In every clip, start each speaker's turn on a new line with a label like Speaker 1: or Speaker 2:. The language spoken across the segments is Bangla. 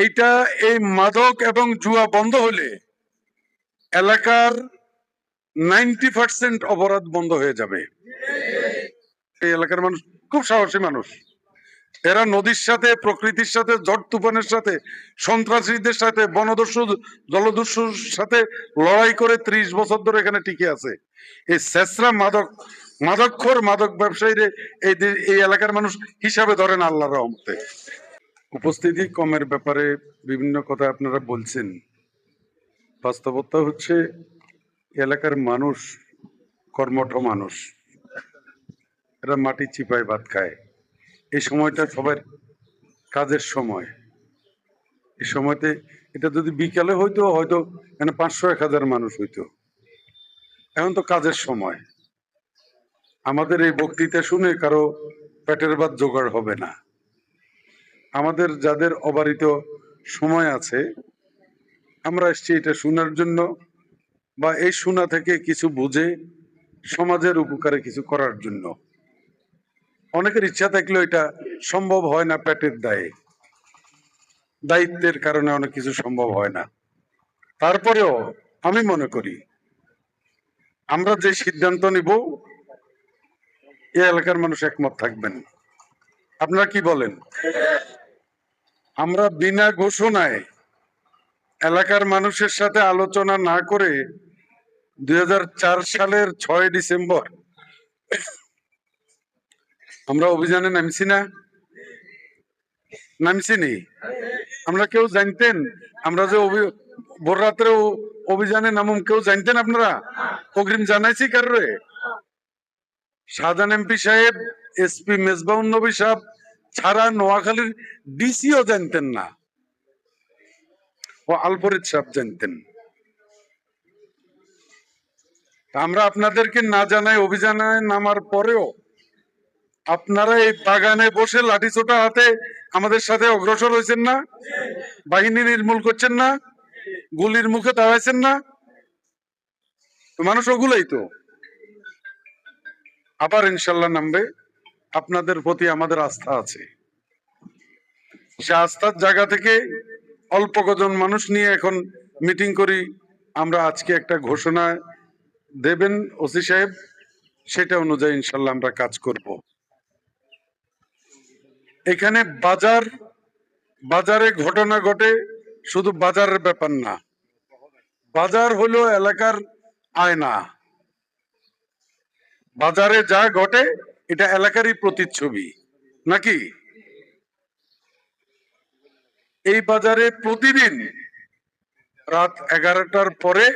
Speaker 1: এইটা এই মাদক এবং জুয়া বন্ধ হলে এলাকার 90% অপরাধ বন্ধ হয়ে যাবে। এই এলাকার মানুষ খুব সাহসী মানুষ। এরা নদীর সাথে, প্রকৃতির সাথে, ঝড় তুফানের সাথে, সন্ত্রাসীদের সাথে, বনদস্যু জলদস্যুর সাথে লড়াই করে 30 বছর ধরে এখানে টিকে আছে। এই ছেঁচড়া মাদকখোর মাদক ব্যবসায়ীরা এই এলাকার মানুষ হিসাবে ধরেন আল্লাহর রহমতে। উপস্থিতি কমের ব্যাপারে বিভিন্ন কথা আপনারা বলছেন। বাস্তবতা হচ্ছে এলাকার মানুষ কর্মঠ মানুষ, এরা মাটি চিপায় ভাত খায়। এই সময়টা সবার কাজের সময়। এই সময়তে এটা যদি বিকালে হইতো হয়তো মানে 500-1000 মানুষ হইতো। এখন তো কাজের সময়। আমাদের এই বক্তৃতা শুনে কারো পেটের ভাত জোগাড় হবে না। আমাদের যাদের অবারিত সময় আছে, আমরা এসছি এটা শোনার জন্য, বা এই শোনা থেকে কিছু বুঝে সমাজের উপকারে কিছু করার জন্য। অনেকের ইচ্ছা থাকলেও এটা সম্ভব হয় না, পেটের দায়ে, দায়িত্বের কারণে অনেক কিছু সম্ভব হয় না। তারপরেও আমি মনে করি আমরা যে সিদ্ধান্ত নিব এই এলাকার মানুষ একমত থাকবেন। আপনারা কি বলেন? আমরা বিনা ঘোষণায় এলাকার মানুষের সাথে আলোচনা না করে 2004 সালের 6 ডিসেম্বর আমরা অভিযানে নামছি না? নামছিনি? আমরা কেউ জানতেন আমরা যে ভোর রাত্রে অভিযানে নামুম কেউ জানতেন? আপনারা অগ্রিম জানাইছি কাররে? শাহজাহান এমপি সাহেব, এসপি মেজবাউন নবী সাহেব ছাড়া নোয়াখালীর ডিসিও জানতেন না, ও আলফরিদ সাহেব জানতেন। আমরা আপনাদেরকে না জানাই অভিযানে নামার পরেও আপনারা এই বাগানে বসে লাঠিসোঁটা হাতে আমাদের সাথে অগ্রসর হয়েছেন না? বাহিনী নির্মূল করছেন না? গুলির মুখে দাঁড়াইছেন না? মানুষ ওগুলোই তো আবার ইনশাল্লাহ নামবে। আপনাদের প্রতি আমাদের আস্থা আছে। সে আস্থার জায়গা থেকে অল্প কজন মানুষ নিয়ে এখন মিটিং করি। আমরা আজকে একটা ঘোষণা দেবেন ওসি সাহেব, সেটা অনুযায়ী ইনশাল্লাহ আমরা কাজ করব। এখানে বাজারে ঘটনা ঘটে, শুধু বাজারের ব্যাপার না, বাজার হলো এলাকার আয়না। বাজারে যা ঘটে এটা এলাকারই প্রতিচ্ছবি, নাকি? এই বাজারে প্রতিদিন রাত 11টার পরে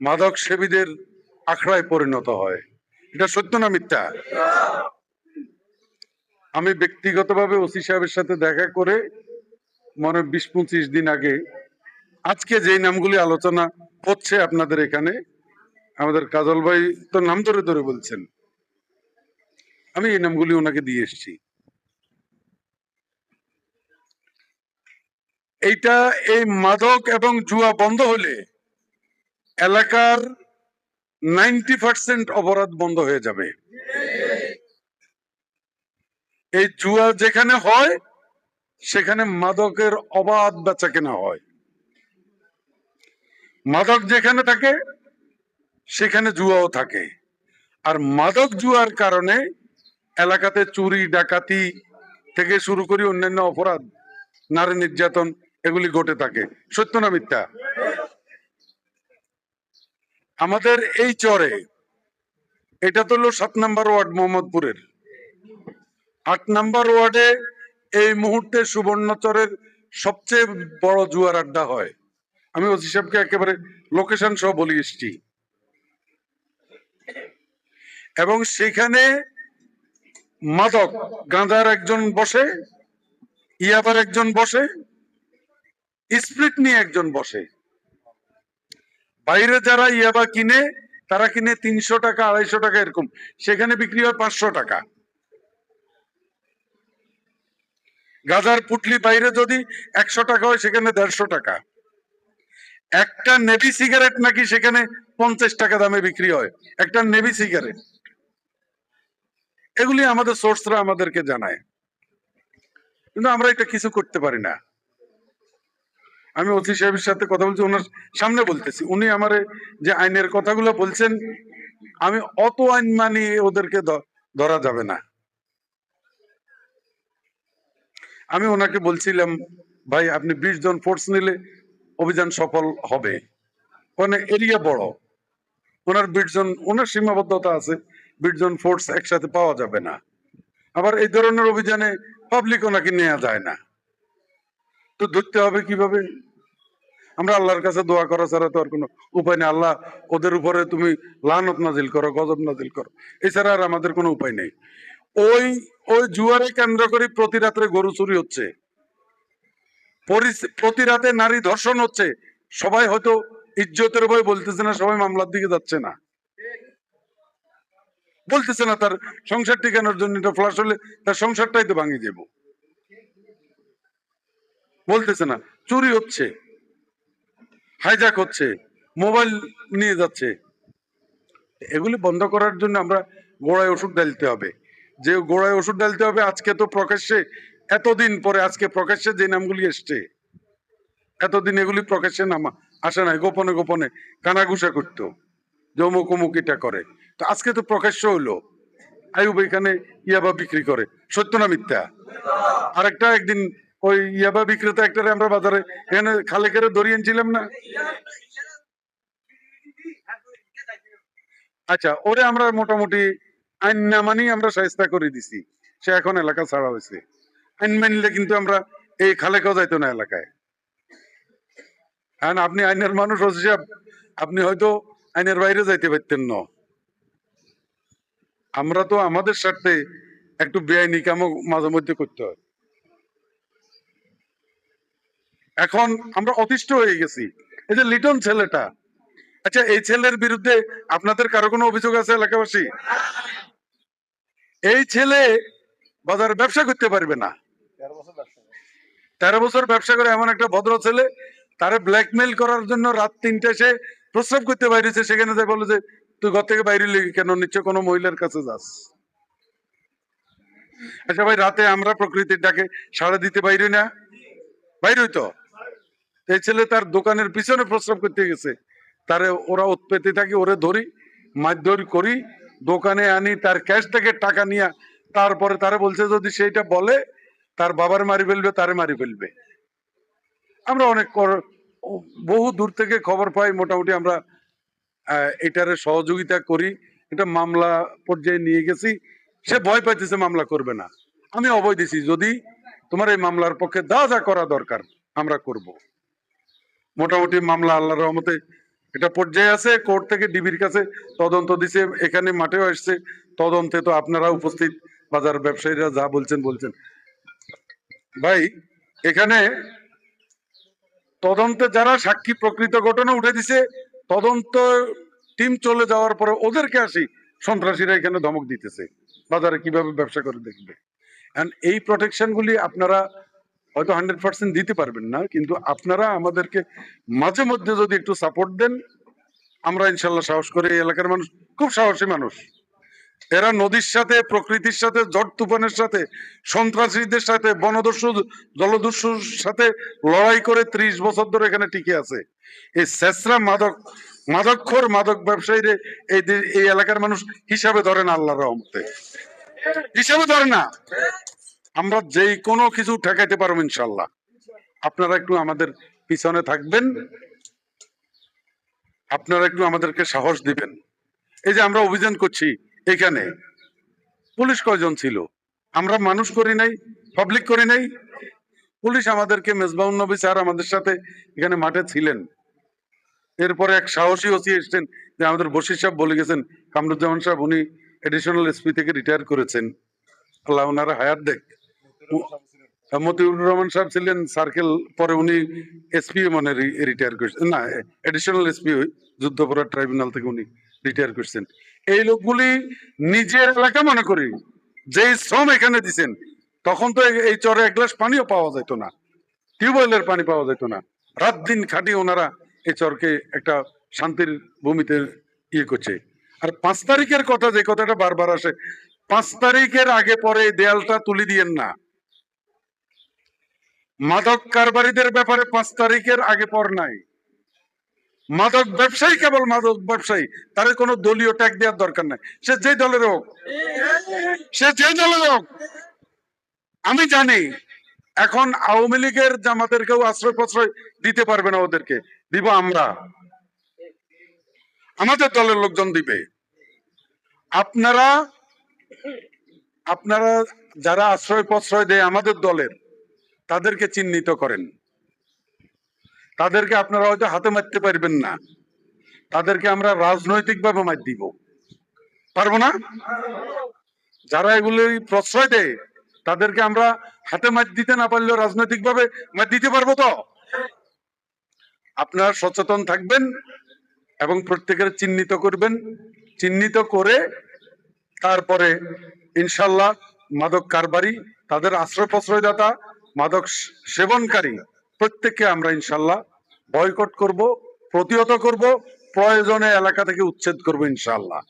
Speaker 1: মাদক সেবীদের আখড়ায় পরিণত হয়। এটা সত্য না মিথ্যা? আমি ব্যক্তিগতভাবে ওসি সাহেবের সাথে দেখা করে মনে 20-25 দিন আগে আজকে যে নামগুলি আলোচনা হচ্ছে আপনাদের এখানে, আমাদের কাজল ভাই তো নাম ধরে ধরে বলছেন, আমি এই নামগুলি ওনাকে দিয়ে এসেছি। এইটা এই মাদক এবং জুয়া বন্ধ হলে এলাকার 90% অপরাধ বন্ধ হয়ে যাবে। এই জুয়া যেখানে হয় সেখানে মাদকের অবাধ বেচা কেনা হয়। মাদক যেখানে থাকে সেখানে জুয়াও থাকে। আর মাদক জুয়ার কারণে এলাকাতে চুরি ডাকাতি থেকে শুরু করে অন্যান্য অপরাধ, নারী নির্যাতন এগুলি ঘটে থাকে। সত্য না মিথ্যা? আমাদের এই চরে, এটা তো হলো 7 নম্বর ওয়ার্ড মোহাম্মদপুরের, 8 নম্বর ওয়ার্ডে এই মুহূর্তে সুবর্ণচরের সবচেয়ে বড় জুয়ার আড্ডা হয়। আমি ওসি সাহেবকে একেবারে লোকেশন সহ বলে এসছি। এবং সেখানে মাদক, গাঁজার একজন বসে, ইয়াবার একজন বসে, স্প্রিট নিয়ে একজন বসে। বাইরে যারা ইয়াবা কিনে তারা কিনে 300 টাকা 250 টাকা এরকম, সেখানে বিক্রি হয় 500 টাকা। গাঁজার পুটলি বাইরে যদি 100 টাকা হয় সেখানে 150 টাকা। একটা নেভি সিগারেট নাকি সেখানে 50 টাকা দামে বিক্রি হয়, একটা নেভি সিগারেট। এগুলি আমাদের সোর্সরা আমাদেরকে জানায়। কিন্তু আমরা এটা কিছু করতে পারি না। আমি ওসি সাহেবের সাথে কথা বলছি, ওনার সামনে বলতেছি, উনি আমারে যে আইনের কথাগুলো বলছেন, আমি অত আইন মানি ওদেরকে ধরা যাবে না। আমি ওনাকে বলছিলাম, ভাই আপনি 20 জন ফোর্স নিলে অভিযান সফল হবে, মানে এরিয়া বড়, ওনার 20 জন, ওনার সীমাবদ্ধতা আছে, 20 জন ফোর্স একসাথে পাওয়া যাবে না। আবার এই ধরনের অভিযানে পাবলিক ওনাকে নেওয়া যায় না, তো ধরতে হবে কিভাবে? আমরা আল্লাহর কাছে দোয়া করা ছাড়া তো আর কোনো উপায় নেই। আল্লাহ ওদের উপরে তুমি লানত নাজিল করো, গজব নাজিল করো, এছাড়া আর আমাদের কোনো উপায় নেই। ওই ওই জুয়ারে কেন্দ্র করে প্রতি রাত্রে গরু চুরি হচ্ছে, প্রতি রাতে নারী ধর্ষণ হচ্ছে। সবাই হয়তো ইজ্জতের ভয় বলতেছে না, সবাই মামলার দিকে যাচ্ছে না, বলতেছে না তার সংসার টিকানোর জন্য এটা ফ্লাশ হলে তার সংসারটাই তো ভাঙিয়ে দেব, বলতেছে না। চুরি হচ্ছে, হাইজ্যাক হচ্ছে, মোবাইল নিয়ে যাচ্ছে। এগুলি বন্ধ করার জন্য আমরা গোড়ায় ওষুধ ঢালতে হবে। যে গোড়ায় ওষুধ ঢালতে হবে, আজকে তো প্রকাশ্যে, এতদিন পরে আজকে প্রকাশ্যে যে নামগুলি এসছে, এতদিন এগুলি প্রকাশ্যে নাম আসে নাই, গোপনে গোপনে কানাঘুষা করতো যে অমুক অমুক এটা করে, তো আজকে তো প্রকাশ্য হইলো। আইয়ুব এখানে ইয়াবা বিক্রি করে, সত্য না মিথ্যা? আরেকটা একদিন ওই ইয়াবা বিক্রেতা একটা আমরা বাজারে এখানে খালে করে ধরিয়ে আনছিলাম না? আচ্ছা, ওরে আমরা মোটামুটি আইন না মানি আমরা শায়েস্তা করে দিছি, সে এখন এলাকা ছাড়া হয়েছে। আইন মানলে কিন্তু আমরা এই খালে কেউ যাইতো না এলাকায়। হ্যাঁ, আপনি আইনের মানুষ হিসাব, আপনি হয়তো আইনের বাইরে যাইতে পারতেন না। আমরা তো আমাদের স্বার্থে একটু বেআইনি কামও মাঝে মধ্যে করতে হয়। এখন আমরা অতিষ্ঠ হয়ে গেছি। এই যে লিটন ছেলেটা, আচ্ছা এই ছেলের বিরুদ্ধে আপনাদের কারো কোনো অভিযোগ আছে এলাকাবাসী? এই ছেলে বাজারে ব্যবসা করতে পারবে না, 13 বছর ব্যবসা করে এমন একটা ভদ্র ছেলে, তারে ব্ল্যাকমেইল করার জন্য রাত 3টায় সে প্রস্রাব করতে বাইরেছে, সেখানে যে বলে যে তুই ঘর থেকে বাইরে কেন, নিশ্চয় কোনো মহিলার কাছে যাস। আচ্ছা ভাই, রাতে আমরা প্রকৃতির ডাকে সাড়া দিতে বাইরে না, বাইরে তো এই ছেলে তার দোকানের পিছনে প্রস্রাব করতে গেছে, তারে ওরা উৎপেতে থাকে, ওরে ধরি মারধর করি, দোকানে আনি, তার ক্যাশ থেকে টাকা নিয়ে তারপরে তারে বলছে যদি সেইটা বলে তার বাবার মারি ফেলবে, তারে মারি ফেলবে। আমরা অনেক বহু দূর থেকে খবর পাই, মোটামুটি আমরা এটারে সহযোগিতা করি, এটা মামলা পর্যায়ে নিয়ে গেছি। সে ভয় পাইতেছে, মামলা করবে না। আমি অভয় দিছি, যদি তোমার এই মামলার পক্ষে যা করা দরকার আমরা করব। মোটামুটি মামলা আল্লাহর রহমতে এটা পর্যায়ে আছে, কোর্ট থেকে ডিবির কাছে তদন্ত দিছে, এখানে মাঠেও আসছে তদন্তে, তো আপনারা উপস্থিত, বাজার ব্যবসায়ীরা যা বলছেন বলছেন। ভাই এখানে তদন্তে যারা সাক্ষী প্রকৃত ঘটনা উঠে দিছে, তদন্ত টিম চলে যাওয়ার পরে ওদেরকে আসি সন্ত্রাসীরা এখানে ধমক দিতেছে, বাজারে কিভাবে ব্যবসা করে দেখবে। এই প্রোটেকশন গুলি আপনারা হয়তো 100% দিতে পারবেন না, কিন্তু আপনারা আমাদেরকে মাঝে মধ্যে যদি একটু সাপোর্ট দেন, আমরা ইনশাল্লাহ সাহস করে, এই এলাকার মানুষ খুব সাহসী মানুষ, এরা নদীর সাথে, প্রকৃতির সাথে, ঝড় তুফানের সাথে, সন্ত্রাসীদের সাথে, বনদস্যু জলদস্যুর সাথে লড়াই করে 30 বছর ধরে এখানে টিকে আছে। এই শেষরা মাদকখোর মাদক ব্যবসায়ীরে এই এলাকার মানুষ হিসাবে ধরে না, আল্লাহর রহমতে হিসাবে ধরে না। আমরা যেই কোনো কিছু ঠেকাইতে পারবো ইনশাল্লাহ। আপনারা একটু আমাদের পিছনে থাকবেন, আপনারা একটু আমাদেরকে সাহস দিবেন। এই যে আমরা অভিযান করছি, এখানে পুলিশ কয়জন ছিল? আমরা মানুষ করি নাই, পাবলিক করি নাই, পুলিশ আমাদেরকে, মেজবাউন নবী স্যার আমাদের সাথে এখানে মাঠে ছিলেন। এরপরে এক সাহসী ওসি এসছেন, যে আমাদের বশির সাহেব বলে গেছেন, কামরুজ্জামান সাহেব, উনি এডিশনাল এসপি থেকে রিটায়ার করেছেন, আল্লাহ ওনারা হায়াত দেখ। মতিউর রহমান সাহেব ছিলেন সার্কেল, পরে উনি এসপি মানে রিটায়ার করেছেন, না এডিশনাল এসপি যুদ্ধপরাধ ট্রাইব্যুনাল থেকে উনি রিটায়ার করছেন। এই লোকগুলি নিজের এলাকা মনে করি যে শ্রম এখানে দিচ্ছেন, তখন তো এই চরে এক গ্লাস পানিও পাওয়া যেত না, টিউবওয়েলের পানি পাওয়া যেত না। রাত দিন খাটিয়ে ওনারা এই চরকে একটা শান্তির ভূমিতে ইয়ে করছে। আর 5 তারিখের কথা, যে কথাটা বারবার আসে, 5 তারিখের আগে পরে দেয়ালটা তুলে দিয়েন না। মাদক কারবারিদের ব্যাপারে 5 তারিখের আগে পর নাই। মাদক ব্যবসায়ী কেবল মাদক ব্যবসায়ী, তার কোনো দলীয় ট্যাগ দেওয়ার দরকার নাই। সে যে দলের হোক, সে যে দলের হোক। আমি জানি এখন আওয়ামী লীগের জামাতেরকেও আশ্রয় প্রশ্রয় দিতে পারবে না, ওদেরকে দিব আমরা, আমাদের দলের লোকজন দিবে। আপনারা আপনারা যারা আশ্রয় প্রশ্রয় দেয় আমাদের দলের, তাদেরকে চিহ্নিত করেন। তাদেরকে আপনারা হয়তো হাতে মারতে পারবেন না, তাদেরকে আমরা রাজনৈতিকভাবে মার দিব, পারবো না? যারা এগুলি প্রশ্রয় দেয় তাদেরকে আমরা হাতে মার দিতে না পারলেও রাজনৈতিকভাবে মার দিতে পারবো তো? আপনারা সচেতন থাকবেন এবং প্রত্যেকের চিহ্নিত করবেন, চিহ্নিত করে তারপরে ইনশাল্লাহ মাদক কারবারি, তাদের আশ্রয় প্রশ্রয়দাতা, মাদক সেবনকারী প্রত্যেককে আমরা ইনশাল্লাহ বয়কট করব, প্রতিহত করব, প্রয়োজনে এলাকা থেকে উচ্ছেদ করব ইনশাল্লাহ।